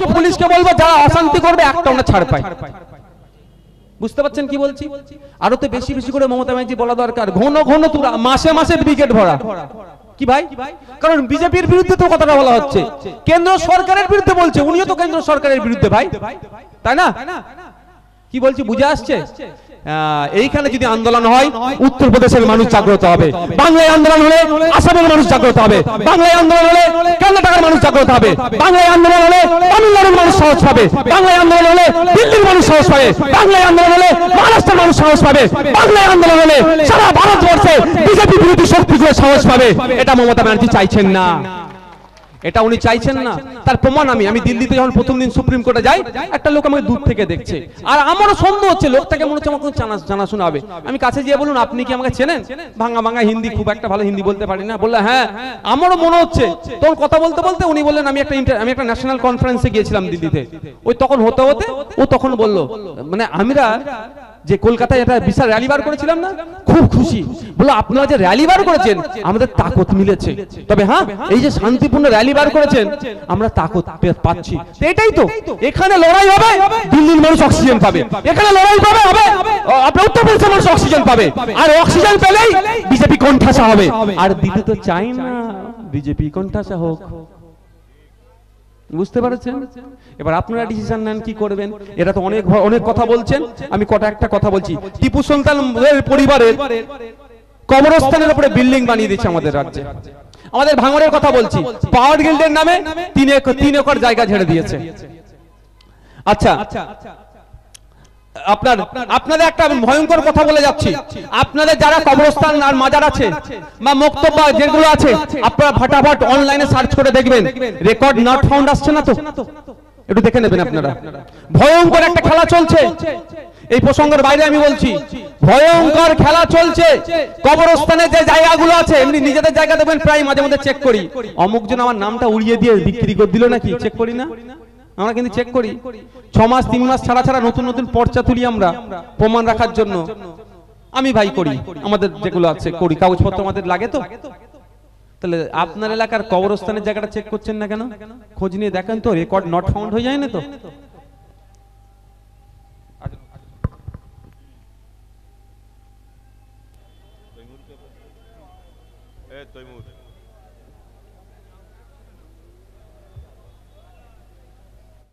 বরঞ্চ পুলিশকে বলবো যারা অশান্তি করবে একটা ওনা ছাড় পায়। বুঝতে পারছেন কি বলছি? আরো তো বেশি বেশি করে মমতা ব্যানার্জি বলা দরকার, ঘন ঘন তুরা মাসে মাসে ব্রিগেড ভরা। কি ভাই? কারণ বিজেপির বিরুদ্ধে তো কথাটা বলা হচ্ছে, কেন্দ্র সরকারের বিরুদ্ধে বলছে, উনিও তো কেন্দ্র সরকারের বিরুদ্ধে ভাই, তাই না? কি বলছি বুঝে আসছে? এইখানে যদি আন্দোলন হয় উত্তরপ্রদেশের মানুষ জাগ্রত হবে, বাংলায় আন্দোলন হলে আসামের মানুষ জাগ্রত হবে, বাংলায় আন্দোলন হলে কর্ণাটকের মানুষ জাগ্রত হবে, বাংলায় আন্দোলন হলে তামিলনাড়ুর মানুষ সাহস পাবে, বাংলায় আন্দোলন হলে দিল্লির মানুষ সাহস পাবে, বাংলায় আন্দোলন হলে মহারাষ্ট্রের মানুষ সাহস পাবে, বাংলায় আন্দোলন হলে সারা ভারতবর্ষে বিজেপি বিরোধী শক্তিগুলো সাহস পাবে। এটা মমতা ব্যানার্জি চাইছেন না, এটা উনি চাইছেন না। তার প্রমাণ আমি দিল্লিতে যখন প্রথম দিন সুপ্রিম কোর্টে যাই, একটা লোক আমাকে দূর থেকে দেখছে, আর আমারও সন্দেহ হচ্ছে লোকটাকে মনে হচ্ছে আমার কোনো জানাশোনা হবে। আমি কাছে গিয়ে বলুন আপনি কি আমাকে চেনেন? ভাঙা ভাঙা হিন্দি, খুব একটা ভালো হিন্দি বলতে পারি না। বললে হ্যাঁ আমারও মনে হচ্ছে। তখন কথা বলতে বলতে উনি বললেন আমি একটা ন্যাশনাল কনফারেন্সে গিয়েছিলাম দিল্লিতে। ওই তখন হতে হতে ও তখন বলল মানে আমরা যে কলকাতায় একটা বিশাল র্যালি বার করেছিলাম না, খুব খুশি। বললো আপনারা যে র্যালি বার করেছেন আমাদের তাকত মিলেছে, তবে হ্যাঁ এই যে শান্তিপূর্ণ র্যালি বার করেছেন আমরা তাকত পাচ্ছি। এটাই তো, এখানে লড়াই হবে দিল্লির মানুষ অক্সিজেন পাবে, এখানে লড়াই হবে আপনার উত্তরপ্রদেশের মানুষ অক্সিজেন পাবে, আর অক্সিজেন পেলেই বিজেপি কোণঠাসা হবে। আর দিতে তো চাই না বিজেপি কোণঠাসা হোক। বুঝতে পারছেন? এবার আপনারা ডিসিশন নেন কি করবেন। এরা তো অনেক কথা বলছেন, আমি একটা কথা বলছি। টিপু সুলতানের পরিবারের কবরস্থানের উপরে বিল্ডিং বানিয়ে দিচ্ছে আমাদের রাজ্যে। আমাদের ভাঙড়ের কথা বলছি, পাওয়ার গিল্ডের নামে 3 একর জায়গা ছেড়ে দিয়েছে। আচ্ছা আপনাদের একটা ভয়ঙ্কর কথা বলে যাচ্ছি, আপনাদের যারা কবরস্থান আর মাজার আছে বা মক্তবা যেগুলো আছে আপনারা ফটাফট অনলাইনে সার্চ করে দেখবেন, রেকর্ড নট ফাউন্ড আসছে না তো, একটু দেখে নেবেন আপনারা। ভয়ঙ্কর একটা খেলা চলছে, এই প্রসঙ্গের বাইরে আমি বলছি, ভয়ঙ্কর খেলা চলছে। কবরস্থানে যে জায়গাগুলো আছে, এমনি নিজেদের জায়গা দেবেন, প্রায় মাঝে মাঝে চেক করি, অমুক জন আমার নামটা উড়িয়ে দিয়ে বিক্রি করে দিল নাকি, চেক করি না আমরা? কিন্তু চেক করি 6 মাস 3 মাস ছাড়া ছাড়া নতুন নতুন পর্চা তুলি আমরা প্রমাণ রাখার জন্য। আমি ভাই করি, আমাদের যেগুলো আছে করি, কাগজপত্র আমাদের লাগে তো। তাহলে আপনার এলাকার কবরস্থানের জায়গাটা চেক করছেন না কেন? খোঁজ নিয়ে দেখেন তো, রেকর্ড নট ফাউন্ড হয়ে যায় না তো।